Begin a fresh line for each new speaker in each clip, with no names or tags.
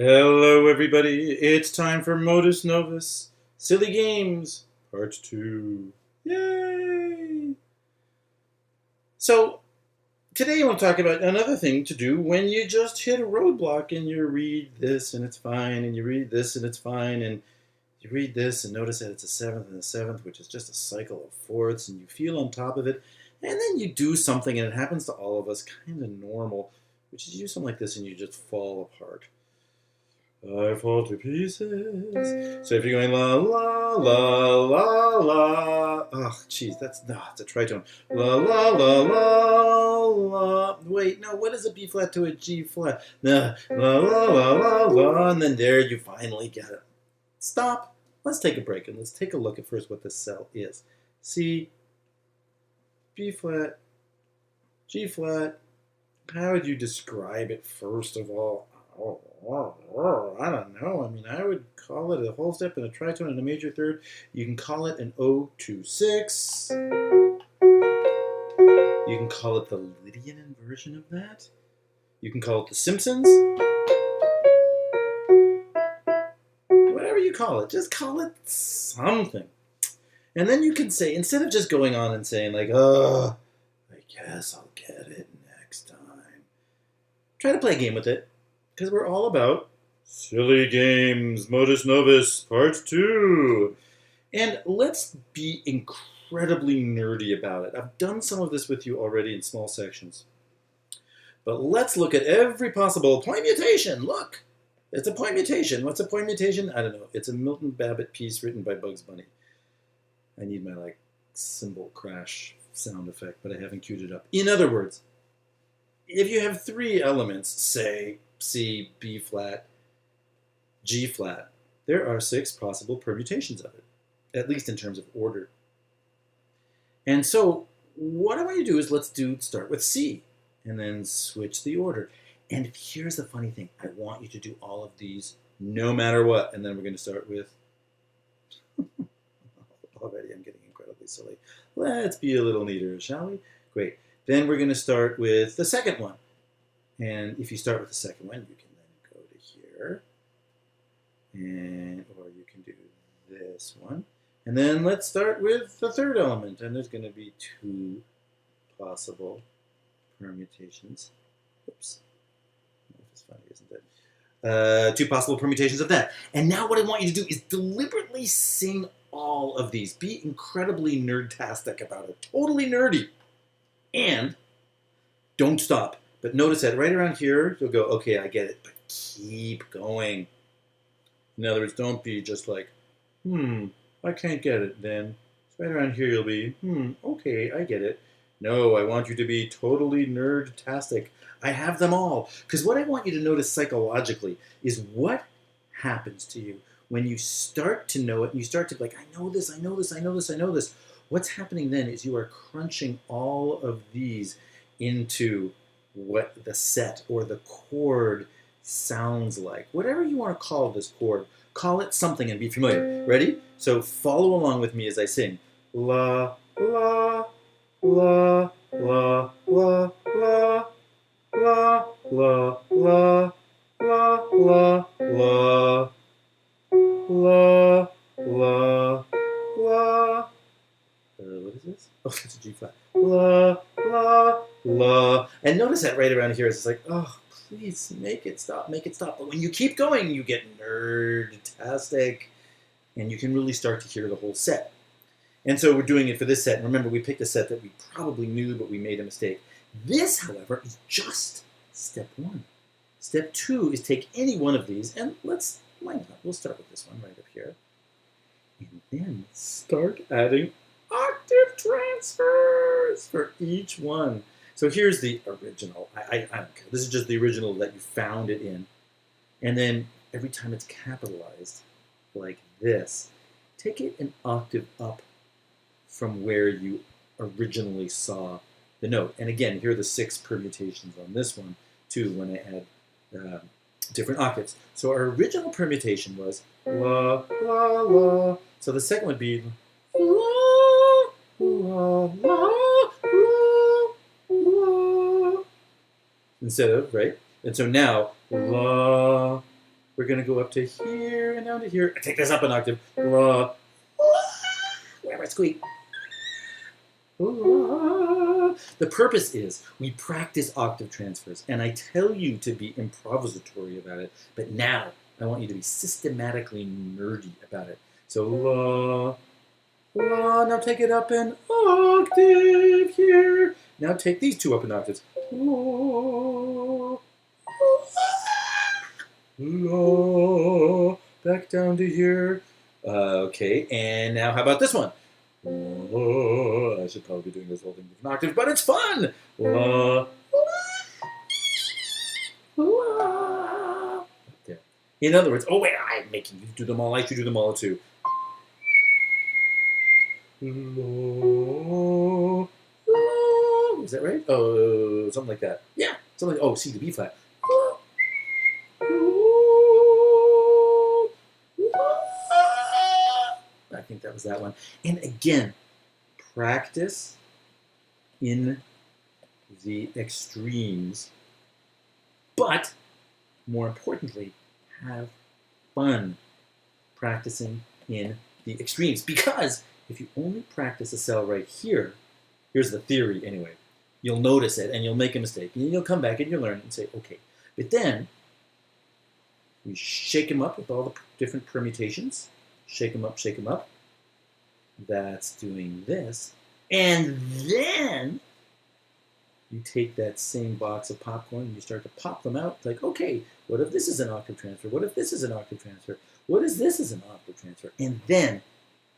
Hello, everybody. It's time for Modus Novus Silly Games, Part 2. Yay! So, today I want to talk about another thing to do when you just hit a roadblock and you read this and it's fine, and you read this and it's fine, and you read this and notice that it's a seventh and a seventh, which is just a cycle of fourths, and you feel on top of it, and then you do something, and it happens to all of us, kind of normal, which is you do something like this and you just fall apart. I fall to pieces. So if you're going la la la la la, oh jeez, that's it's a tritone. La la la la la. Wait, no, what is a B flat to a G flat? La la la la la, and then there you finally get it. Stop. Let's take a break and let's take a look at first what this cell is. C, B flat, G flat. How would you describe it first of all? I don't know. I mean, I would call it a whole step and a tritone and a major third. You can call it an O2-6. You can call it the Lydian inversion of that. You can call it the Simpsons. Whatever you call it, just call it something. And then you can say, instead of just going on and saying like, oh, I guess I'll get it next time, try to play a game with it. Because we're all about silly games, Modus Novus, Part 2. And let's be incredibly nerdy about it. I've done some of this with you already in small sections. But let's look at every possible point mutation. Look, it's a point mutation. What's a point mutation? I don't know. It's a Milton Babbitt piece written by Bugs Bunny. I need my cymbal crash sound effect, but I haven't queued it up. In other words, if you have three elements, say C, B flat, G flat, there are 6 possible permutations of it, at least in terms of order. And so what I want you to do is start with C and then switch the order. And here's the funny thing. I want you to do all of these no matter what. And then we're going to start with, already I'm getting incredibly silly. Let's be a little neater, shall we? Great. Then we're going to start with the second one. And if you start with the second one, you can then go to here, or you can do this one. And then let's start with the third element, and there's going to be 2 possible permutations. Oops. It's funny, isn't it? 2 possible permutations of that. And now what I want you to do is deliberately sing all of these. Be incredibly nerdtastic about it. Totally nerdy. And don't stop. But notice that right around here, you'll go, okay, I get it, but keep going. In other words, don't be just like, I can't get it then. So right around here, you'll be, okay, I get it. No, I want you to be totally nerd-tastic. I have them all. Because what I want you to notice psychologically is what happens to you when you start to know it, and you start to be like, I know this, I know this, I know this, I know this. What's happening then is you are crunching all of these into what the set or the chord sounds like. Whatever you want to call this chord, call it something and be familiar. Ready? So follow along with me as I sing. La, la, la, la, la, la, la, la, la, la, la, la, la, la, la. What is this? Oh, it's a G flat. La, la, la. And notice that right around here, it's like, oh, please make it stop, make it stop. But when you keep going, you get nerd-tastic, and you can really start to hear the whole set. And so we're doing it for this set. And remember, we picked a set that we probably knew, but we made a mistake. This, however, is just step 1. Step 2 is take any one of these, and why not? We'll start with this one right up here. And then start adding octave transfers for each one. So here's the original. I don't care. This is just the original that you found it in. And then every time it's capitalized, like this, take it an octave up from where you originally saw the note. And again, here are the 6 permutations on this one, too, when I add different octaves. So our original permutation was la, la, la. So the second would be la, la, la, la, la. Instead of, right? And so now, la, going to go up to here and down to here. I take this up an octave. La. Wherever squeak. La. The purpose is we practice octave transfers, and I tell you to be improvisatory about it, but now I want you to be systematically nerdy about it. So la, la, now take it up an octave here. Now take these two up in octaves. La, la, back down to here. Okay, and now how about this one? La, I should probably be doing this whole thing with an octave, but it's fun. La, la. There. In other words, oh wait, I'm making you do them all. I should do them all too. La, la. Is that right? Oh, something like that. Yeah, something. Oh, C to B flat. I think that was that one. And again, practice in the extremes, but more importantly, have fun practicing in the extremes. Because if you only practice a cell right here, here's the theory anyway, you'll notice it and you'll make a mistake. And you'll come back and you'll learn and say, okay. But then we shake them up with all the different permutations. Shake them up, shake them up. That's doing this. And then you take that same box of popcorn and you start to pop them out. Like, okay, what if this is an octave transfer? What if this is an octave transfer? What if this is an octave transfer? And then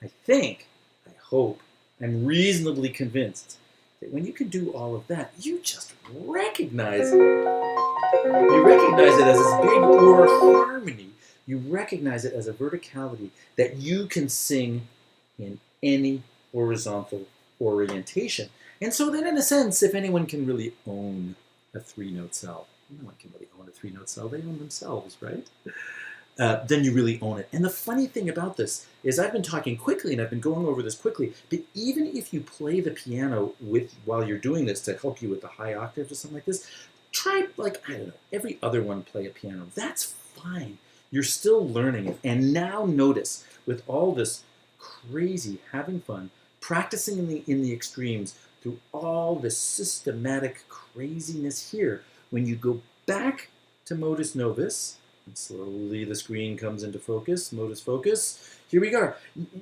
I think, I hope, I'm reasonably convinced that when you can do all of that, you just recognize it. You recognize it as this big or harmony. You recognize it as a verticality that you can sing in any horizontal orientation. And so then in a sense, if anyone can really own a three-note cell, no one can really own a three-note cell, they own themselves, right? Then you really own it. And the funny thing about this is I've been talking quickly and I've been going over this quickly, but even if you play the piano while you're doing this to help you with the high octaves or something like this, try, like, I don't know, every other one play a piano. That's fine. You're still learning it. And now notice, with all this crazy having fun, practicing in the extremes through all this systematic craziness here, when you go back to modus novus, and slowly the screen comes into focus, modus focus, here we go.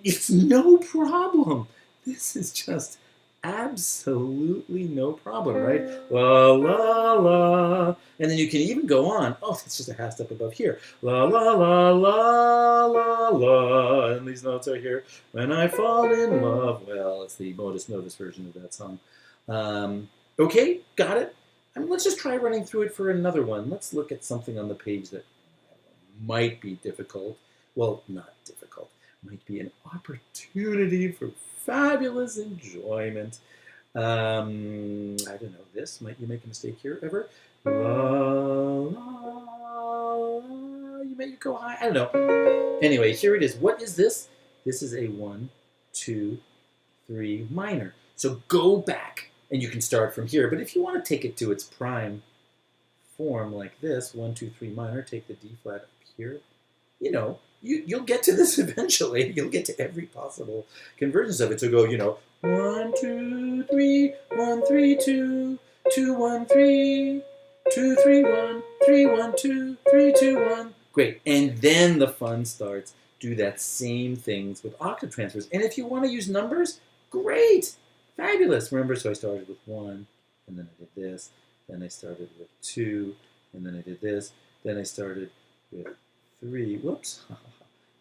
It's no problem. This is just absolutely no problem, right? La, la, la. And then you can even go on. Oh, it's just a half step above here. La, la, la, la, la, la. And these notes are here. When I fall in love. Well, it's the modus novus version of that song. Okay, got it. Let's just try running through it for another one. Let's look at something on the page that might be difficult. Well, not difficult. Might be an opportunity for fabulous enjoyment. I don't know, this, might you make a mistake here ever? La, la, you may go high, I don't know. Anyway, here it is. What is this? This is a 1, 2, 3 minor. So go back and you can start from here. But if you want to take it to its prime form like this, 1, 2, 3 minor, take the D flat up here, you know, you'll get to this eventually. You'll get to every possible convergence of it. So go, 1, 2, 3, 1, 3, 2, 2, 1, 3, 2, 3, 1, 3, 1, 2, 3, 2, 1. Great. And then the fun starts. Do that same things with octave transfers. And if you want to use numbers, great. Fabulous. Remember, so I started with 1, and then I did this. Then I started with 2, and then I did this. Then I started with 3. Whoops.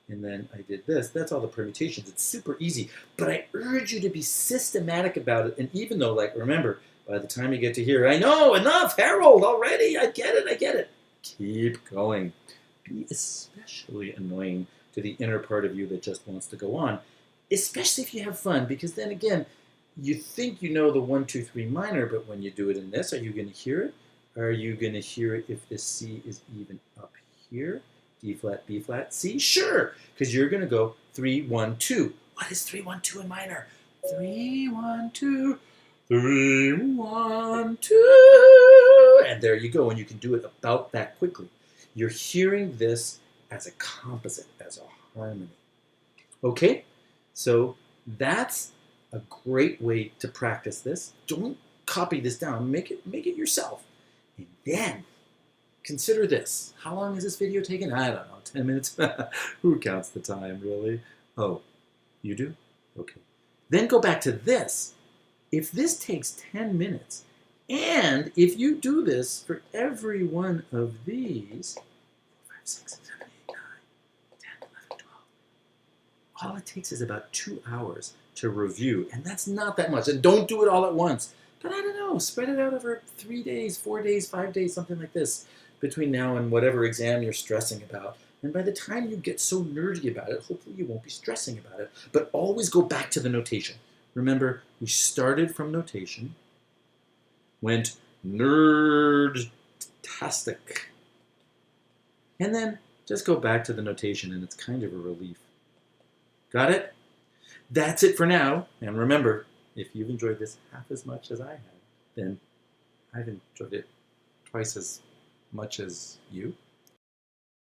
And then I did this. That's all the permutations. It's super easy. But I urge you to be systematic about it. And even though, like, remember, by the time you get to here, I know, enough, Harold, already. I get it. Keep going. Be especially annoying to the inner part of you that just wants to go on. Especially if you have fun. Because then again, you think you know the 1, 2, 3 minor, but when you do it in this, are you going to hear it? Are you going to hear it if the C is even up here? D flat, B flat, C? Sure, because you're going to go 3, 1, 2. What is 3, 1, 2 in minor? 3, 1, 2, 3, 1, 2. And there you go, and you can do it about that quickly. You're hearing this as a composite, as a harmony. Okay, so that's a great way to practice this. Don't copy this down. Make it yourself. And then consider this. How long is this video taking? I don't know, 10 minutes? Who counts the time, really? Oh, you do? Okay. Then go back to this. If this takes 10 minutes, and if you do this for every one of these, 4, 5, 6, 7, 8, 9, 10, 11, 12, all it takes is about 2 hours to review, and that's not that much. And don't do it all at once. But I don't know, spread it out over 3 days, 4 days, 5 days, something like this, between now and whatever exam you're stressing about. And by the time you get so nerdy about it, hopefully you won't be stressing about it. But always go back to the notation. Remember, we started from notation, went nerd-tastic, and then just go back to the notation, and it's kind of a relief. Got it? That's it for now. And remember, if you've enjoyed this half as much as I have, then I've enjoyed it twice as much as you.